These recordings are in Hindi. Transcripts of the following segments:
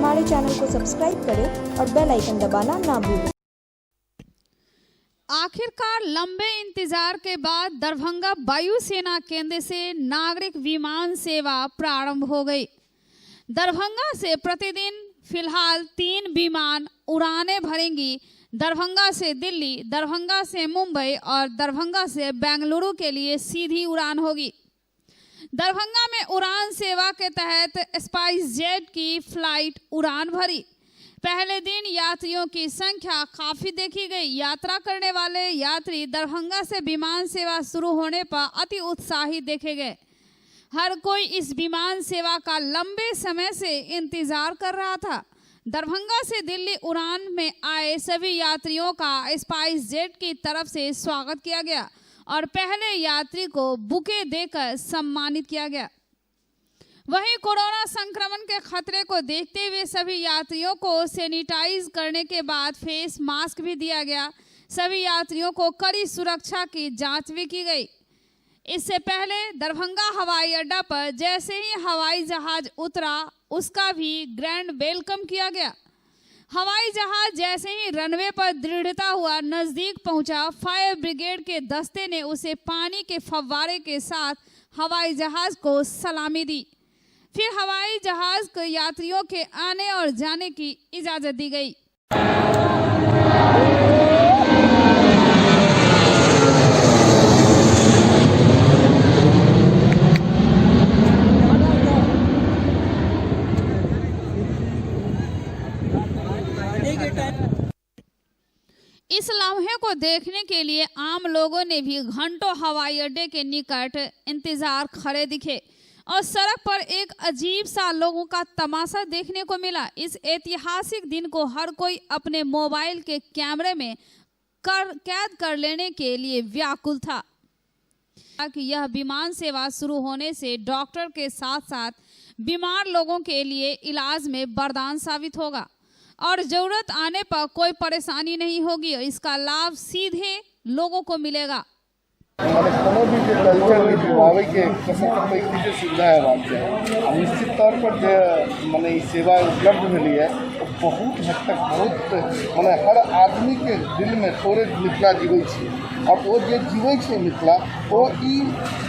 हमारे चैनल को सब्सक्राइब करें और बेल आइकन दबाना ना भूलें। आखिरकार लंबे इंतजार के बाद दरभंगा वायुसेना केंद्र से नागरिक विमान सेवा प्रारंभ हो गई। दरभंगा से प्रतिदिन फिलहाल 3 विमान उड़ानें भरेंगी। दरभंगा से दिल्ली, दरभंगा से मुंबई और दरभंगा से बेंगलुरु के लिए सीधी उड़ान होगी। दरभंगा में उड़ान सेवा के तहत स्पाइस जेट की फ्लाइट उड़ान भरी। पहले दिन यात्रियों की संख्या काफी देखी गई। यात्रा करने वाले यात्री दरभंगा से विमान सेवा शुरू होने पर अति उत्साहित देखे गए। हर कोई इस विमान सेवा का लंबे समय से इंतजार कर रहा था। दरभंगा से दिल्ली उड़ान में आए सभी यात्रियों का स्पाइस जेट की तरफ से स्वागत किया गया और पहले यात्री को बुके देकर सम्मानित किया गया। वहीं कोरोना संक्रमण के खतरे को देखते हुए सभी यात्रियों को सैनिटाइज करने के बाद फेस मास्क भी दिया गया। सभी यात्रियों को कड़ी सुरक्षा की जांच भी की गई। इससे पहले दरभंगा हवाई अड्डा पर जैसे ही हवाई जहाज उतरा, उसका भी ग्रैंड वेलकम किया गया। हवाई जहाज जैसे ही रनवे पर दृढ़ता हुआ नजदीक पहुंचा, फायर ब्रिगेड के दस्ते ने उसे पानी के फव्वारे के साथ हवाई जहाज को सलामी दी। फिर हवाई जहाज को यात्रियों के आने और जाने की इजाजत दी गई। इस लम्हे को देखने के लिए आम लोगों ने भी घंटों हवाई अड्डे के निकट इंतजार खड़े दिखे और सड़क पर एक अजीब सा लोगों का तमाशा देखने को मिला। इस ऐतिहासिक दिन को हर कोई अपने मोबाइल के कैमरे में कैद कर लेने के लिए व्याकुल था कि यह विमान सेवा शुरू होने से डॉक्टर के साथ साथ बीमार लोगों के लिए इलाज में वरदान साबित होगा और जरूरत आने पर कोई परेशानी नहीं होगी। इसका लाभ सीधे लोगों को मिलेगा। कोनो भी कल्चर दिखावे के कसम से सुविधा है बात निश्चित तौर पर जो माने सेवा उपलब्ध मिली है बहुत हद तक बहुत माने हर आदमी के दिल में थोड़े मिथिला जीवै छी और वो जे जीवै छै मिथिला वो ई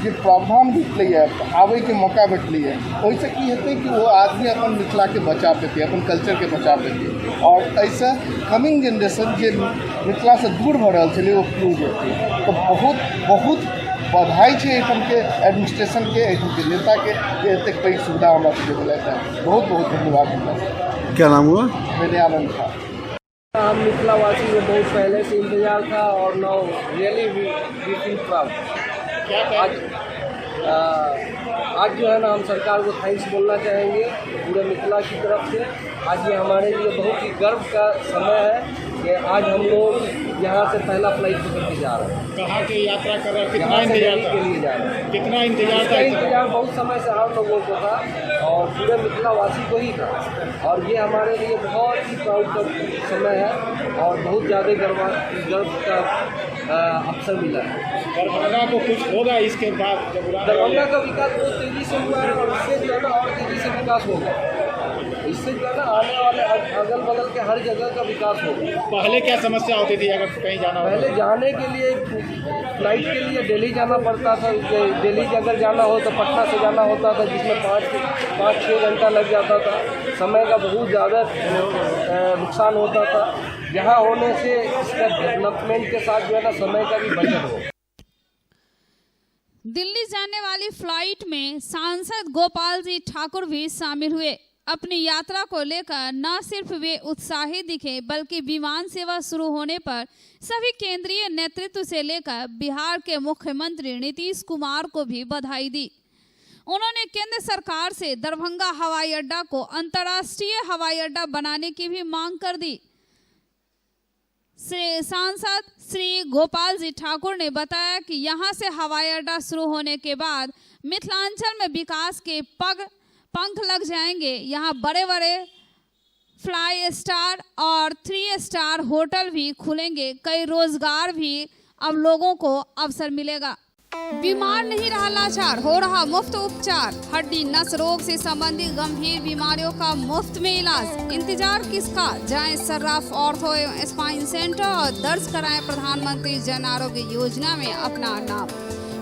जे प्रावधान भेटलै है आबै के मौका भेटलै है ओहिसँ की हेतै कि वो आदमी अपन मिथिला के बचा पेतै, अपन कल्चर के बचा पेतै और ऐसे कमिंग जनरेशन जे मिथिला से दूर भऽ रहल छलै वो क्यों जेतै। तो बहुत बधाई है एठम के एडमिनिस्ट्रेशन के, एठम के नेता के जे एतेक पैघ सुविधा हमरा सबके देलथि है। बहुत बहुत धन्यवाद। क्या नाम हुआ? मेरे आनंद था। हम मिथिलावासी को बहुत पहले से इंतजार था और now really we feel proud. आज जो है ना हम सरकार को थैंक्स बोलना चाहेंगे पूरे मिथिला की तरफ से। आज ये हमारे लिए बहुत ही गर्व का समय है कि आज हम लोग यहाँ से पहला फ्लाइट पकड़ के जा रहे हैं। कहाँ की यात्रा कर रहे हैं? कितना इंतजार के लिए जा रहे हैं? कितना इंतजार था? इंतजार बहुत समय से हम लोगों को था और पूरे मिथिलावासी को ही था और ये हमारे लिए बहुत ही प्राउड का समय है और बहुत ज़्यादा गर्व का अवसर मिला है। दरभंगा को कुछ होगा इसके बाद? दरभंगा का विकास बहुत तेज़ी से हुआ है और इससे जो है ना और तेज़ी से विकास होगा। इससे जो है ना आने वाले अगल बगल के हर जगह का विकास होगा। पहले क्या समस्या होती थी अगर कहीं जाना हो? पहले जाने के लिए फ्लाइट के लिए दिल्ली जाना पड़ता था। दिल्ली अगर जाना हो तो पटना से जाना होता था जिसमें 5-6 घंटा लग जाता था। समय का बहुत ज़्यादा नुकसान होता था। यहाँ होने से इसका डेवलपमेंट के साथ जो है ना समय का भी बचत हो। दिल्ली जाने वाली फ्लाइट में सांसद गोपाल जी ठाकुर भी शामिल हुए। अपनी यात्रा को लेकर न सिर्फ वे उत्साहित दिखे बल्कि विमान सेवा शुरू होने पर सभी केंद्रीय नेतृत्व से लेकर बिहार के मुख्यमंत्री नीतीश कुमार को भी बधाई दी। उन्होंने केंद्र सरकार से दरभंगा हवाई अड्डा को अंतर्राष्ट्रीय हवाई अड्डा बनाने की भी मांग कर दी। सांसद श्री गोपाल जी ठाकुर ने बताया कि यहां से हवाई अड्डा शुरू होने के बाद मिथिलांचल में विकास के पंख लग जाएंगे। यहाँ बड़े बड़े फ्लाई स्टार और 3 स्टार होटल भी खुलेंगे। कई रोजगार भी अब लोगों को अवसर मिलेगा। बीमार नहीं रहा लाचार, हो रहा मुफ्त उपचार। हड्डी नस रोग से संबंधित गंभीर बीमारियों का मुफ्त में इलाज। इंतजार किसका, जाएं सर्राफ ऑर्थो एवं स्पाइन सेंटर और दर्ज कराएं प्रधानमंत्री जन आरोग्य योजना में अपना नाम।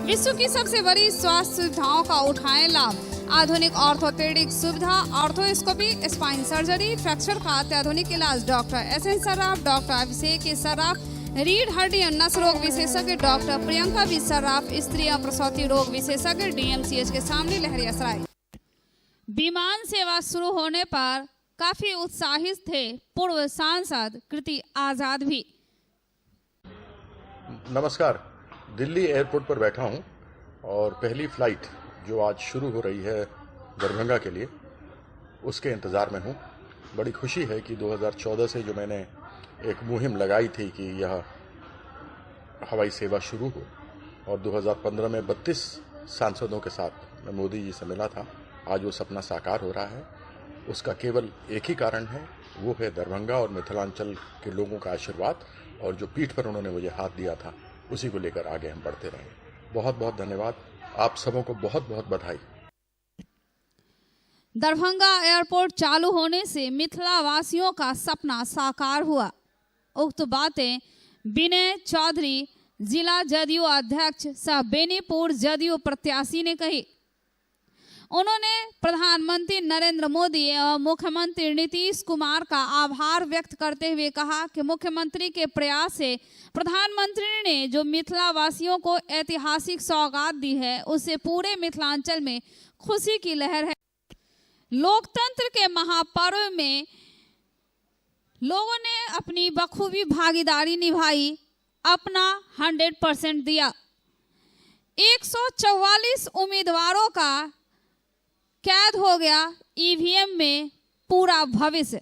विश्व की सबसे बड़ी स्वास्थ्य सुविधाओं का उठाएं लाभ। आधुनिक ऑर्थोपेडिक सुविधा, ऑर्थोस्कोपी, स्पाइन सर्जरी, फ्रैक्चर का अत्याधुनिक इलाज। डॉक्टर SN सर्राफ, डॉक्टर अभिषेक सर्राफ, रीढ़ हड्डी और नस रोग विशेषज्ञ डॉक्टर प्रियंका बी सर्राफ, स्त्री और प्रसूति रोग विशेषज्ञ DMCH के सामने लहरियासराय। विमान सेवा शुरू होने पर काफी उत्साहित थे पूर्व सांसद कृति आजाद भी। नमस्कार, दिल्ली एयरपोर्ट पर बैठा हूं और पहली फ्लाइट जो आज शुरू हो रही है दरभंगा के लिए, उसके इंतज़ार में हूं। बड़ी खुशी है कि 2014 से जो मैंने एक मुहिम लगाई थी कि यह हवाई सेवा शुरू हो, और 2015 में 32 सांसदों के साथ मैं मोदी जी से मिला था। आज वो सपना साकार हो रहा है। उसका केवल एक ही कारण है, वो है दरभंगा और मिथिलांचल के लोगों का आशीर्वाद, और जो पीठ पर उन्होंने मुझे हाथ दिया था उसी को लेकर आगे हम बढ़ते रहें। बहुत बहुत धन्यवाद, आप सबों को बहुत बहुत बधाई। दरभंगा एयरपोर्ट चालू होने से मिथिला वासियों का सपना साकार हुआ। उक्त बातें विनय चौधरी, जिला जदयू अध्यक्ष सह बेनीपुर जदयू प्रत्याशी ने कही। उन्होंने प्रधानमंत्री नरेंद्र मोदी एवं मुख्यमंत्री नीतीश कुमार का आभार व्यक्त करते हुए कहा कि मुख्यमंत्री के प्रयास से प्रधानमंत्री ने जो मिथिला वासियों को ऐतिहासिक सौगात दी है, उससे पूरे मिथिलांचल में खुशी की लहर है। लोकतंत्र के महापर्व में लोगों ने अपनी बखूबी भागीदारी निभाई, अपना 100% दिया। 144 उम्मीदवारों का कैद हो गया EVM में पूरा भविष्य।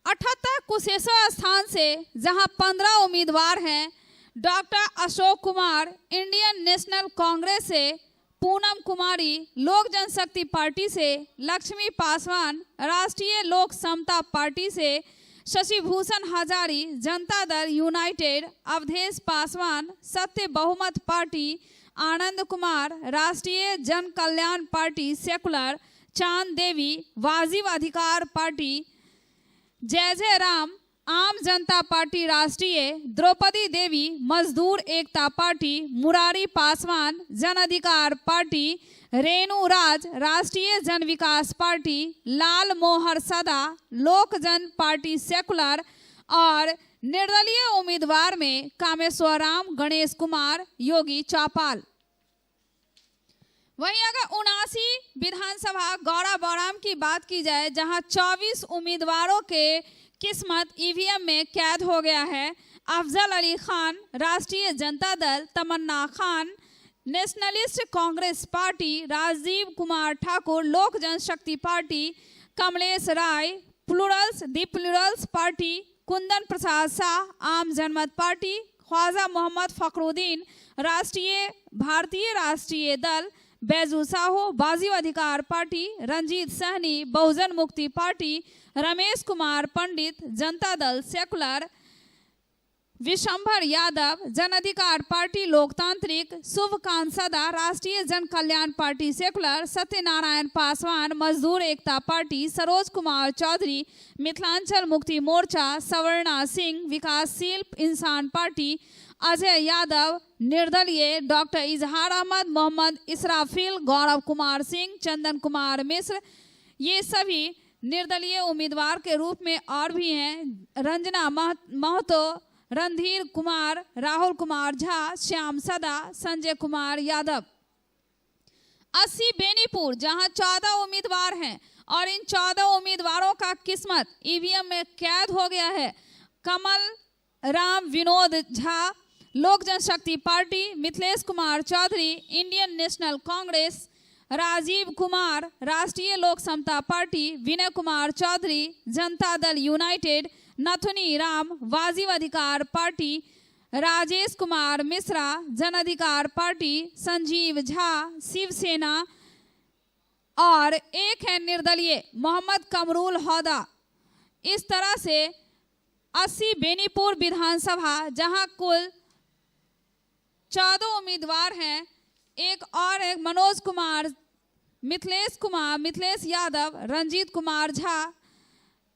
78 कुशेश्वर स्थान से जहां 15 उम्मीदवार हैं, doctor Ashok Kumar Indian national Congress से, पूनम कुमारी लोक जनशक्ति पार्टी से, लक्ष्मी पासवान राष्ट्रीय लोक समता पार्टी से, शशि भूषण हजारी जनता दल यूनाइटेड, अवधेश पासवान सत्य बहुमत पार्टी, आनंद कुमार राष्ट्रीय जन कल्याण पार्टी सेकुलर, चांद देवी वाजिब अधिकार पार्टी, जय जय राम आम जनता पार्टी राष्ट्रीय, द्रौपदी देवी मजदूर एकता पार्टी, मुरारी पासवान जन अधिकार पार्टी, रेणु राज राष्ट्रीय जन विकास पार्टी, लाल मोहर सदा लोक जन पार्टी सेकुलर, और निर्दलीय उम्मीदवार में कामेश्वरराम, गणेश कुमार, योगी चौपाल। वहीं अगर 79 विधानसभा गौरा बौराम की बात की जाए, जहां 24 उम्मीदवारों के किस्मत EVM में कैद हो गया है। अफजल अली खान राष्ट्रीय जनता दल, तमन्ना Khan nationalist congress party, Rajiv Kumar Thakur लोक जनशक्ति पार्टी, कमलेश राय प्लूरल्स दी प्लूरल्स पार्टी, कुंदन प्रसाद शाह आम जनमत पार्टी, ख्वाजा मोहम्मद फखरुद्दीन भारतीय राष्ट्रीय दल, बैजू साहू बाजिब अधिकार पार्टी, रंजीत सहनी बहुजन मुक्ति party, Ramesh Kumar Pandit Janata Dal secular, Vishambhar Yadav Jan Adhikar party लोकतांत्रिक, शुभकांत सदा राष्ट्रीय जन कल्याण पार्टी सेकुलर, सत्यनारायण पासवान मजदूर एकता पार्टी, सरोज कुमार चौधरी मिथिलांचल मुक्ति मोर्चा, सवर्णा सिंह विकासशील इंसान पार्टी, अजय यादव निर्दलीय, डॉक्टर इजहार अहमद, मोहम्मद इसराफिल, गौरव कुमार सिंह, चंदन कुमार मिश्र, ये सभी निर्दलीय उम्मीदवार के रूप में और भी हैं। रंजना महतो, रणधीर कुमार, राहुल कुमार झा, श्याम सदा, संजय कुमार यादव। 80 बेनीपुर जहां 14 उम्मीदवार हैं और इन 14 उम्मीदवारों का किस्मत EVM में कैद हो गया है। कमल Ram Vinod Jha Lok Janshakti party, Mithilesh Kumar Chaudhary Indian national congress, Rajiv Kumar Rashtriya Lok Samta party, Vinay Kumar Chaudhary Janata Dal United, नथुनी राम वाजिब अधिकार पार्टी, राजेश कुमार मिश्रा जन अधिकार पार्टी, संजीव झा शिवसेना, और एक है निर्दलीय मोहम्मद कमरुल हौदा। इस तरह से 80 बेनीपुर विधानसभा जहां कुल 14 उम्मीदवार हैं। एक मनोज कुमार, मिथिलेश यादव, रंजीत कुमार झा,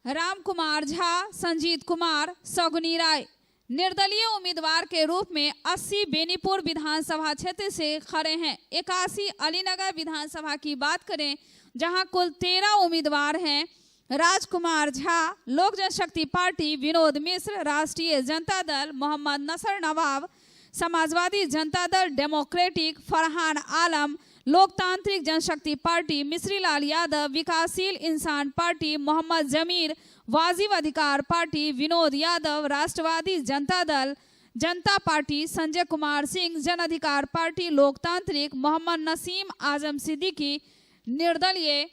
राम कुमार झा, संजीत कुमार, सगुनी राय निर्दलीय उम्मीदवार के रूप में 80 बेनीपुर विधानसभा क्षेत्र से खड़े हैं। 81 अलीनगर विधानसभा की बात करें जहां कुल 13 उम्मीदवार हैं। राजकुमार झा, लोक जनशक्ति पार्टी विनोद मिश्र, राष्ट्रीय जनता दल मोहम्मद नसर नवाब, समाजवादी जनता दल डेमोक्रेटिक फरहान आलम, लोकतांत्रिक जनशक्ति पार्टी मिश्रीलाल यादव, विकासशील इंसान पार्टी मोहम्मद जमीर, वाजिब अधिकार पार्टी विनोद यादव, राष्ट्रवादी जनता दल जनता पार्टी संजय कुमार सिंह, जन अधिकार पार्टी लोकतांत्रिक मोहम्मद नसीम आजम सिद्दीकी, निर्दलीय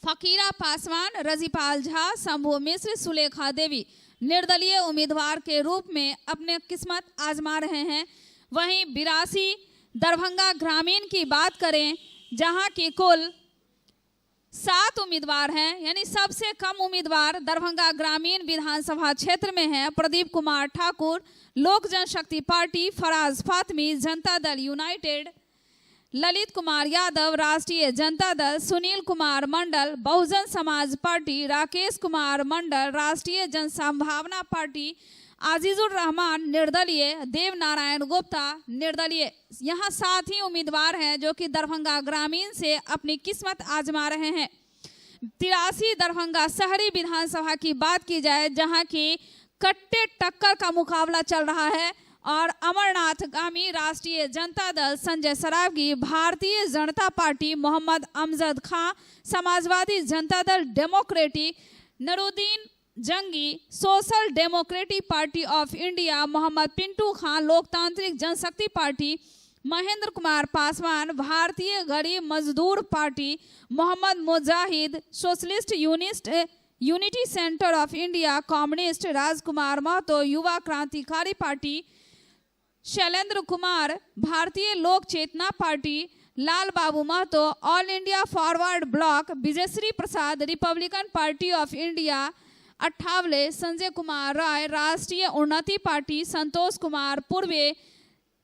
फकीरा पासवान, रजीपाल झा, शंभू मिश्र, सुलेखा देवी निर्दलीय उम्मीदवार के रूप में अपने किस्मत आजमा रहे हैं। वहीं 82 दरभंगा ग्रामीण की बात करें जहां की कुल 7 उम्मीदवार हैं, यानी सबसे कम उम्मीदवार दरभंगा ग्रामीण विधानसभा क्षेत्र में हैं। प्रदीप कुमार ठाकुर, लोक जनशक्ति पार्टी, फराज फातमी, जनता दल यूनाइटेड, ललित कुमार यादव, राष्ट्रीय जनता दल, सुनील कुमार मंडल, बहुजन समाज पार्टी, राकेश कुमार मंडल, राष्ट्रीय जन संभावना पार्टी, आजीजुर रहमान निर्दलीय, देव नारायण गुप्ता निर्दलीय। यहाँ 7 ही उम्मीदवार हैं जो कि दरभंगा ग्रामीण से अपनी किस्मत आजमा रहे हैं। 83 दरभंगा शहरी विधानसभा की बात की जाए जहां की कट्टे टक्कर का मुकाबला चल रहा है और अमरनाथ गामी राष्ट्रीय Janata Dal Sanjay Saraogi, Bharatiya Janata party Mohammad Amjad Khan, Samajwadi Janata Dal democratic Naruddin Jangi, social democratic party of India Mohammad Pintu Khan, Loktantrik Janshakti party Mahendra Kumar Paswan, Bharatiya Garib Mazdoor party Mohammad Mujahid, socialist unity centre of India communist Rajkumar Mahto, Yuva Krantikari party Shailendra Kumar, Bharatiya Lok Chetna party Lal Babu Mahto, all India forward bloc Vijayshree Prasad, republican party of India Athawale, Sanjay Kumar Rai, Rashtriya उन्नति पार्टी संतोष कुमार पूर्वे,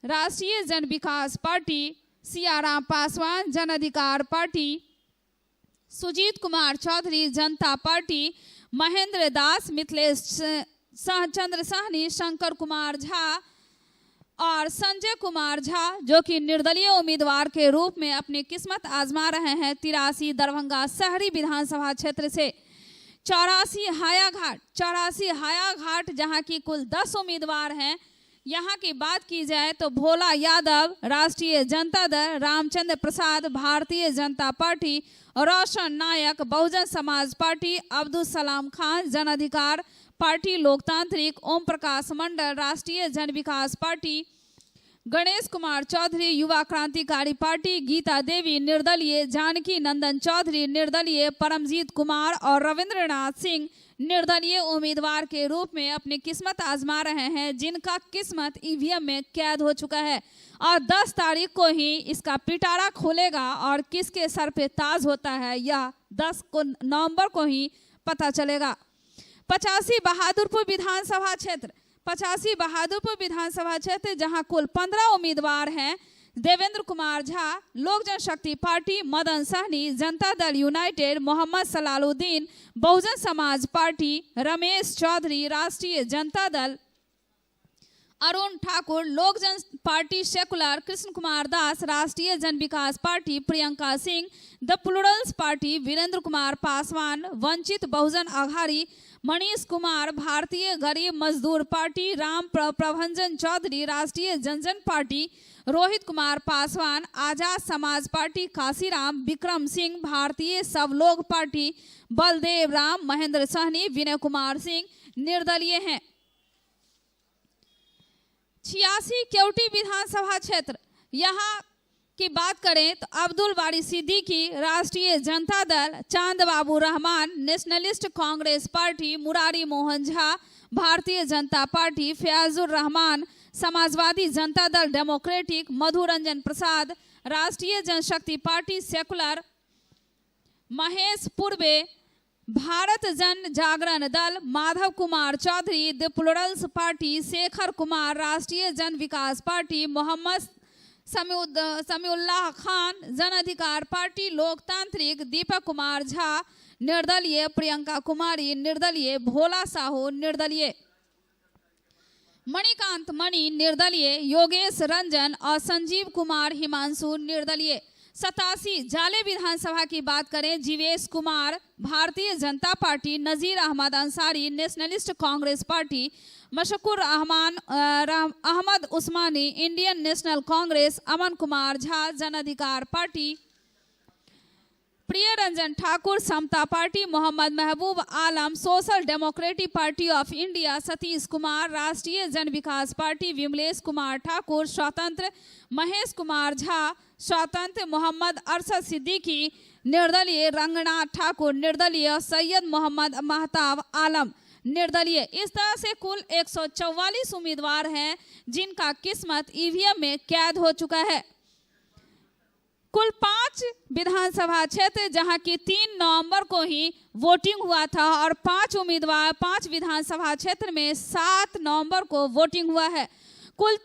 राष्ट्रीय जन विकास पार्टी सियाराम पासवान, जन अधिकार पार्टी सुजीत कुमार चौधरी, जनता पार्टी महेंद्र दास, मिथिलेश चंद्र साहनी, शंकर कुमार झा और संजय कुमार झा जो कि निर्दलीय उम्मीदवार के रूप में अपनी किस्मत आजमा रहे हैं 83 दरभंगा शहरी विधानसभा क्षेत्र से। 84 हायाघाट जहां की कुल 10 उम्मीदवार हैं। यहाँ की बात की जाए तो भोला यादव, राष्ट्रीय जनता दल, रामचंद्र प्रसाद, भारतीय जनता पार्टी, रोशन नायक, बहुजन समाज पार्टी, अब्दुल सलाम खान, जन अधिकार पार्टी लोकतांत्रिक, ओम प्रकाश मंडल, राष्ट्रीय जन विकास पार्टी, गणेश कुमार चौधरी, युवा क्रांतिकारी पार्टी, गीता देवी निर्दलीय, जानकी नंदन चौधरी निर्दलीय, परमजीत कुमार और रविंद्रनाथ सिंह निर्दलीय उम्मीदवार के रूप में अपनी किस्मत आजमा रहे हैं, जिनका किस्मत ईवीएम में कैद हो चुका है और 10 तारीख को ही इसका पिटारा खुलेगा और किसके सर पे ताज होता है यह 10 नवंबर को ही पता चलेगा। 85 बहादुरपुर विधानसभा क्षेत्र जहां कुल 15 उम्मीदवार हैं। देवेंद्र कुमार झा, लोक जनशक्ति पार्टी मदन सहनी, जनता दल यूनाइटेड मोहम्मद सलालुद्दीन, बहुजन समाज पार्टी रमेश चौधरी, राष्ट्रीय Janata Dal Arun Thakur, Lok Jan party secular Krishna Kumar Das, Rashtriya Jan Vikas party Priyanka Singh, the Plurals party Virendra Kumar Paswan, Vanchit Bahujan Aghadi Manish Kumar, भारतीय गरीब मजदूर पार्टी राम प्रभंजन चौधरी, राष्ट्रीय जनजन पार्टी रोहित कुमार पासवान, आजाद समाज पार्टी काशीराम विक्रम सिंह, भारतीय सब लोग पार्टी बलदेव राम, महेंद्र सहनी, विनय कुमार सिंह निर्दलीय हैं। 86 केवटी विधानसभा क्षेत्र, यहाँ की बात करें तो अब्दुल बारी सिद्दीकी, राष्ट्रीय जनता दल, चांद बाबू Rahman, nationalist congress party Murari Mohan Jha, भारतीय Janata party फयाजुर Rahman, Samajwadi Janata Dal democratic Madhu Ranjan Prasad, Rashtriya Janshakti Party Secular Mahesh Purve, Bharat Jan Jagran Dal, Madhav Kumar Chaudhary, the Plurals Party, Shekhar Kumar, Rashtriya Jan Vikas Party, Mohammad Samiullah Khan, Jan Adhikar party, लोकतांत्रिक, दीपक कुमार झा निर्दलीय, प्रियंका कुमारी निर्दलीय, भोला साहू निर्दलीय, मणिकांत मणि निर्दलीय, योगेश रंजन और संजीव कुमार हिमांशु निर्दलीय। 87 जाले विधानसभा की बात करें, Jivesh Kumar Bharatiya Janata party, Nazir Ahmad Ansari nationalist congress party, Mashkoor Ahmad Usmani Indian national congress, Aman Kumar Jha Jan Adhikar party, Priya Ranjan Thakur Samta party, Mohammad Mahboob Alam social democratic party of India, Satish Kumar Rashtriya Jan Vikas party, Vimlesh Kumar Thakur स्वतंत्र, महेश कुमार झा स्वतंत्र, मोहम्मद अरशद सिद्दीकी निर्दलीय, रंगनाथ ठाकुर निर्दलीय, सैयद मोहम्मद महताब आलम निर्दलीय। इस तरह से कुल 144 उम्मीदवार हैं जिनका किस्मत ईवीएम में कैद हो चुका है। कुल 5 विधानसभा क्षेत्र जहां की 3 नवंबर को ही वोटिंग हुआ था और 5 विधानसभा क्षेत्र में 7 नवंबर को वोटिंग हुआ है। कुल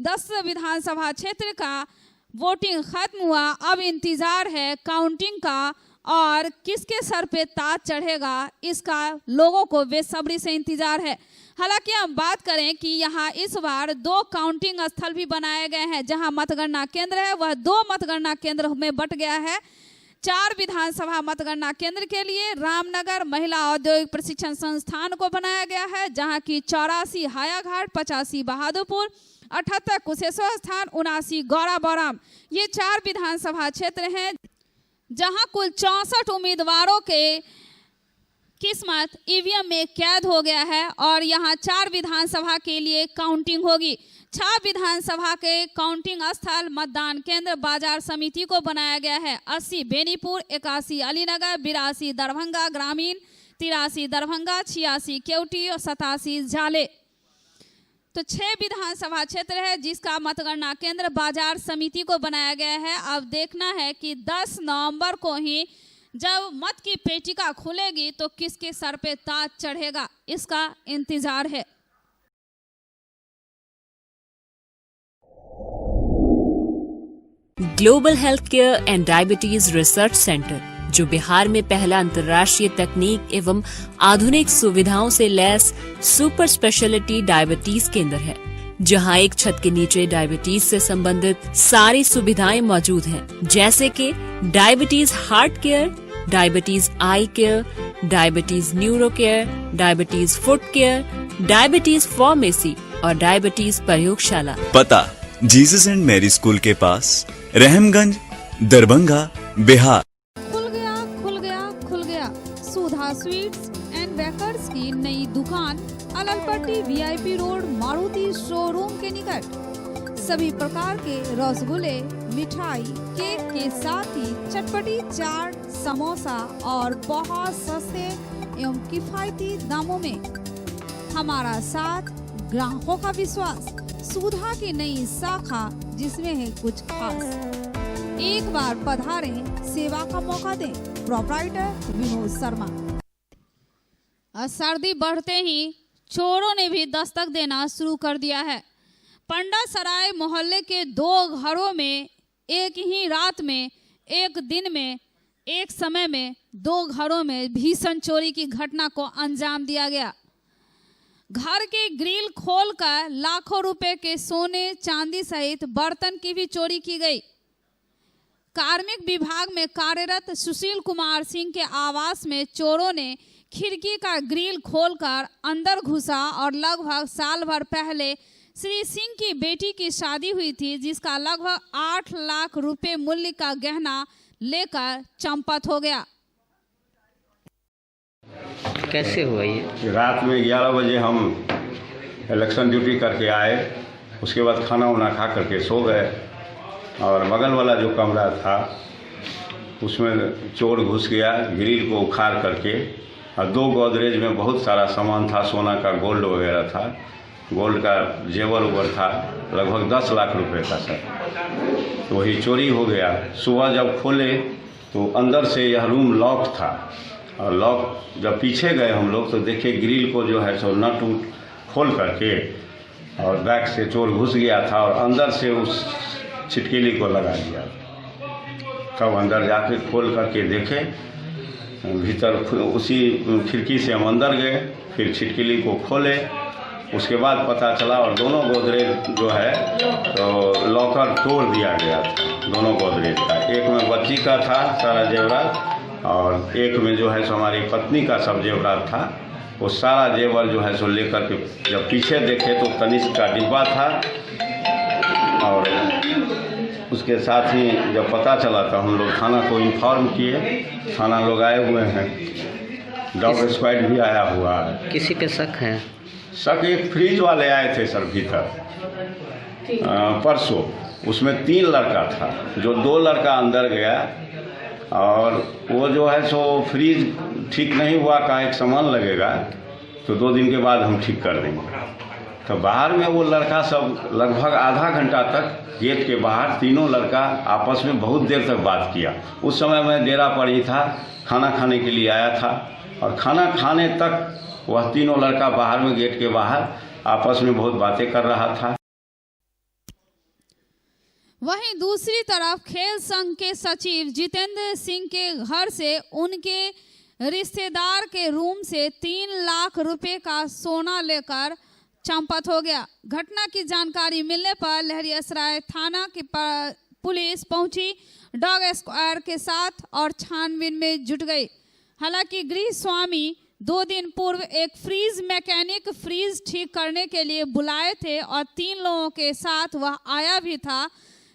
10 विधानसभा क्षेत्र का वोटिंग खत्म हुआ। अब इंतजार है काउंटिंग का और किसके सर पे ताज चढ़ेगा इसका लोगों को बेसब्री से इंतजार है। हालांकि हम बात करें कि यहाँ इस बार 2 काउंटिंग स्थल भी बनाए गए हैं। जहां मतगणना केंद्र है वह 2 मतगणना केंद्र में बट गया है। 4 विधानसभा मतगणना केंद्र के लिए रामनगर महिला औद्योगिक प्रशिक्षण संस्थान को बनाया गया है, जहां की 84 हायाघाट, 85 बहादुरपुर, 78 कुशेश्वर स्थान, 79 गौरा बौराम, ये 4 विधानसभा क्षेत्र हैं जहां कुल 64 उम्मीदवारों के किस्मत ईवीएम में कैद हो गया है और यहां 4 विधानसभा के लिए काउंटिंग होगी। 6 विधानसभा के काउंटिंग स्थल मतदान केंद्र बाजार समिति को बनाया गया है। 80 बेनीपुर, 81 अलीनगर, 82 दरभंगा ग्रामीण, 83 दरभंगा, 86 केवटी और 87 झाले। तो 6 विधानसभा क्षेत्र है जिसका मतगणना केंद्र बाजार समिति को बनाया गया है। अब देखना है कि 10 नवंबर को ही जब मत की पेटिका खुलेगी तो किसके सर पे ताज चढ़ेगा, इसका इंतजार है। Global health care and diabetes research centre, जो बिहार में पहला अंतर्राष्ट्रीय तकनीक एवं आधुनिक सुविधाओं से लैस सुपर स्पेशलिटी डायबिटीज केंद्र है, जहां एक छत के नीचे डायबिटीज से संबंधित सारी सुविधाएं मौजूद हैं, जैसे कि diabetes heart care, diabetes eye care, diabetes neuro care, diabetes foot care, diabetes pharmacy और डायबिटीज प्रयोगशाला। पता जीसस एंड मैरी स्कूल के पास, रहमगंज, दरभंगा, बिहार। खुल गया सुधा स्वीट्स एंड बेकर्स की नई दुकान Allalpatti VIP road Maruti showroom के निकट। सभी प्रकार के रसगुल्ले, मिठाई, केक के साथ ही चटपटी चाट, समोसा और बहुत सस्ते एवं किफायती दामों में हमारा साथ, ग्राहकों का विश्वास। सुधा की नई शाखा जिसमें है कुछ खास। एक बार पधारें, सेवा का मौका दें। प्रोप्राइटर विनोद शर्मा। सर्दी बढ़ते ही चोरों ने भी दस्तक देना शुरू कर दिया है। पंडा सराय मोहल्ले के 2 घरों में एक ही रात में, एक दिन में, एक समय में 2 घरों में भीषण चोरी की घटना को अंजाम दिया गया। घर के ग्रिल खोलकर लाखों रुपए के सोने चांदी सहित बर्तन की भी चोरी की गई। कार्मिक विभाग में कार्यरत सुशील कुमार सिंह के आवास में चोरों ने खिड़की का ग्रिल खोलकर अंदर घुसा और लगभग साल भर पहले श्री सिंह की बेटी की शादी हुई थी, जिसका लगभग 8 लाख रुपए मूल्य का गहना लेकर चंपत हो गया। कैसे हुआ ये? रात में 11 बजे हम इलेक्शन ड्यूटी करके आए, उसके बाद खाना वाना खा करके सो गए और बगल वाला जो कमरा था उसमें चोर घुस गया, ग्रिल को उखाड़ करके, और 2 गोदरेज में बहुत सारा सामान था, सोना का गोल्ड वगैरह था, गोल्ड का जेवर उवर था, लगभग 10 लाख रुपए का सर। तो वही चोरी हो गया। सुबह जब खोले तो अंदर से यह रूम लॉक था और लॉक जब पीछे गए हम लोग तो देखे ग्रिल को जो है सो नट खोल करके और बैक से चोर घुस गया था और अंदर से उस छिटकिली को लगा दिया। तब अंदर जाके खोल करके देखे, भीतर उसी खिड़की से हम अंदर गए, फिर छिटकिली को खोले, उसके बाद पता चला और दोनों गोदरेज जो है तो लॉकर तोड़ दिया गया था। दोनों गोदरेज का, एक में बच्ची का था सारा जेवरात और एक में जो है सो हमारी पत्नी का सब जेवरात था। वो सारा जेवर जो है सो लेकर के जब पीछे देखे तो तनिष्क का डिब्बा था और उसके साथ ही जब पता चला तो हम लोग थाना को इन्फॉर्म किए। थाना लोग आए हुए हैं, डॉग स्क्वाड भी आया हुआ है। किसी पे शक है? शक एक फ्रिज वाले आए थे सर भीतर परसों, उसमें 3 लड़का था, जो 2 लड़का अंदर गया और वो जो है सो फ्रिज ठीक नहीं हुआ, का एक सामान लगेगा तो 2 दिन के बाद हम ठीक कर देंगे। तो बाहर में वो लड़का सब लगभग आधा घंटा तक गेट के बाहर तीनों लड़का आपस में बहुत देर तक बात किया। उस समय मैं डेरा पर ही था, खाना खाने के लिए आया था और खाना खाने तक वह तीनों लड़का बाहर में गेट के बाहर आपस में बहुत बातें कर रहा था। वहीं दूसरी तरफ खेल संघ के सचिव जितेंद्र सिंह के घर से उनके रिश्तेदार के रूम से 3 लाख रुपए का सोना लेकर चंपत हो गया। घटना की जानकारी मिलने पर लहरियासराय थाना की पुलिस पहुंची डॉग स्क्वाड के साथ और छानबीन में जुट गई। हालांकि गृह स्वामी 2 दिन पूर्व एक फ्रीज मैकेनिक फ्रीज ठीक करने के लिए बुलाए थे और 3 लोगों के साथ वह आया भी था।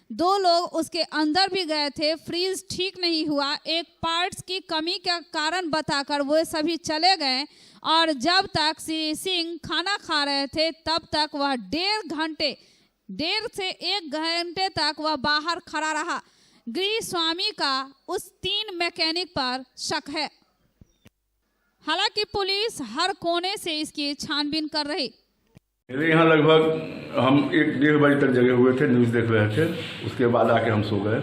2 लोग उसके अंदर भी गए थे। फ्रीज ठीक नहीं हुआ, एक पार्ट्स की कमी का कारण बताकर वो सभी चले गए और जब तक श्री सिंह खाना खा रहे थे तब तक वह 1.5 से 1 घंटे तक वह बाहर खड़ा रहा। गृह स्वामी का उस 3 मैकेनिक पर शक है। हालांकि पुलिस हर कोने से इसकी छानबीन कर रही। मेरे यहाँ लगभग हम 1-1:30 बजे तक जगे हुए थे, न्यूज़ देख रहे थे। उसके बाद आके हम सो गए।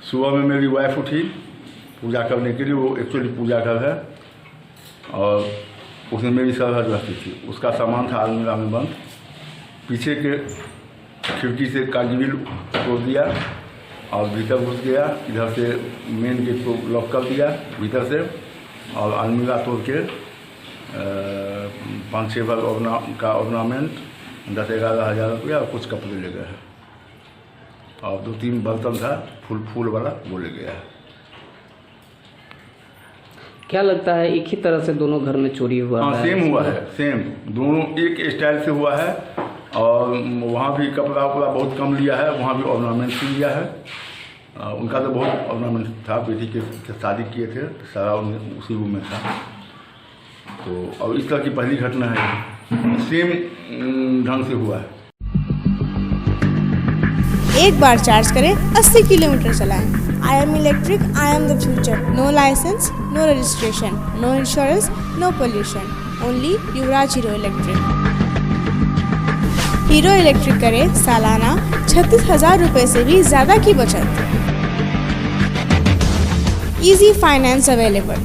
सुबह में मेरी वाइफ उठी पूजा करने के लिए, वो एक्चुअली पूजा घर है और उसमें मेरी सरहद रहती थी। उसका सामान था अलमीरा में बंद। पीछे के खिड़की से का ग्रिल तोड़ दिया और भीतर घुस गया। इधर से मेन गेट को लॉक कर दिया भीतर से और अलमीरा तोड़ के 5-6 बार का ऑर्नामेंट 10-11 हज़ार रुपया और कुछ कपड़े ले गए हैं और 2-3 बर्तन था फूल वाला, वो ले गया है। क्या लगता है एक ही तरह से दोनों घर में चोरी हुआ? हाँ, सेम हुआ है, सेम दोनों एक स्टाइल से हुआ है और वहाँ भी कपड़ा उपड़ा बहुत कम लिया है, वहाँ भी ऑर्नामेंट भी लिया है। उनका तो बहुत ऑर्नामेंट था, बेटी के शादी किए थे, सारा उसी रूम में था। तो और इस तरह की पहली घटना है, सेम ढंग से हुआ है। एक बार चार्ज करें 80 किलोमीटर चलाएं। I am electric, I am the future. No licence, no registration, no insurance, no pollution. Only Yuvraj Hero Electric. Hero Electric करें सालाना 36,000 रुपये से भी ज़्यादा की बचत। Easy finance available.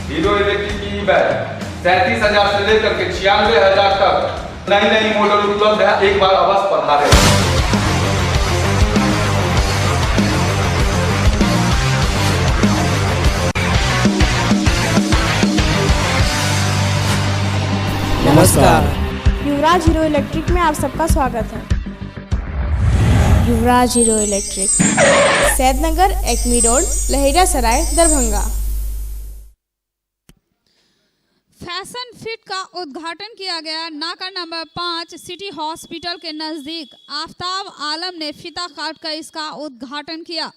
Hero Electric की बैग 37,000 से लेकर के 96,000 तक नई मॉडल उपलब्ध है। एक बार अवश्य पधारें। नमस्कार, युवराज हीरो इलेक्ट्रिक में आप सबका स्वागत है। Yuvraj Hero Electric, Saidnagar, Acme road, Laheriasarai, Darbhanga. Fashion fit का उद्घाटन किया गया। नाका नंबर 5 सिटी हॉस्पिटल के नजदीक आफ्ताब आलम ने फीता काटकर इसका उद्घाटन किया।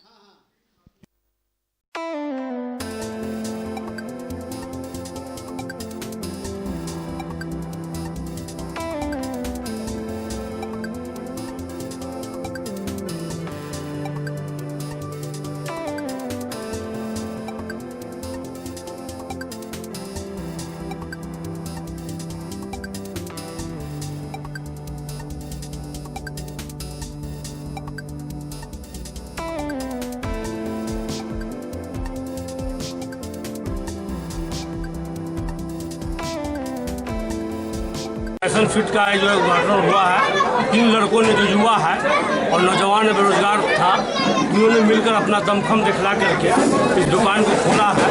फैशन फिट का जो है उद्घाटन हुआ है। 3 लड़कों ने जो युवा है और नौजवान बेरोजगार था, उन्होंने मिलकर अपना दमखम दिखला करके इस दुकान को खोला है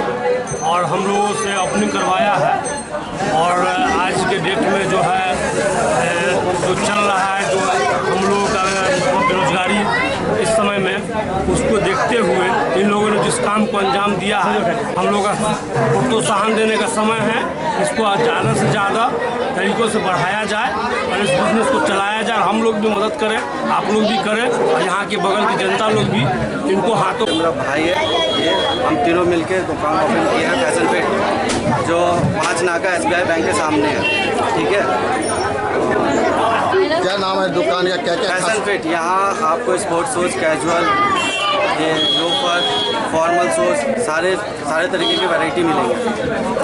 और हम लोगों से ओपनिंग करवाया है। और आज के डेट में जो है जो चल रहा है, जो हम लोगों का बेरोजगारी इस समय में, उसको देखते हुए इन लोगों ने जिस काम को अंजाम दिया है, हम लोग का प्रोत्साहन देने का समय है। इसको ज़्यादा से ज़्यादा तरीक़ों से बढ़ाया जाए और इस बिज़नेस को चलाया जाए। हम लोग भी मदद करें, आप लोग भी करें और यहाँ के बगल की जनता लोग भी इनको हाथों। मेरा भाई है, ये हम तीनों मिलके दुकान ओपन किया है फैशन फिट, जो 5 नाका SBI बैंक के सामने है। ठीक है, क्या नाम है दुकान का? क्या क्या फैशन फिट? यहाँ आपको स्पोर्ट्स शूज़, कैजुअल, ये लोफर, फॉर्मल शूज़, सारे तरीके की वैरायटी मिलेगी।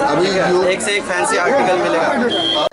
अभी एक से एक फैंसी आर्टिकल मिलेगा।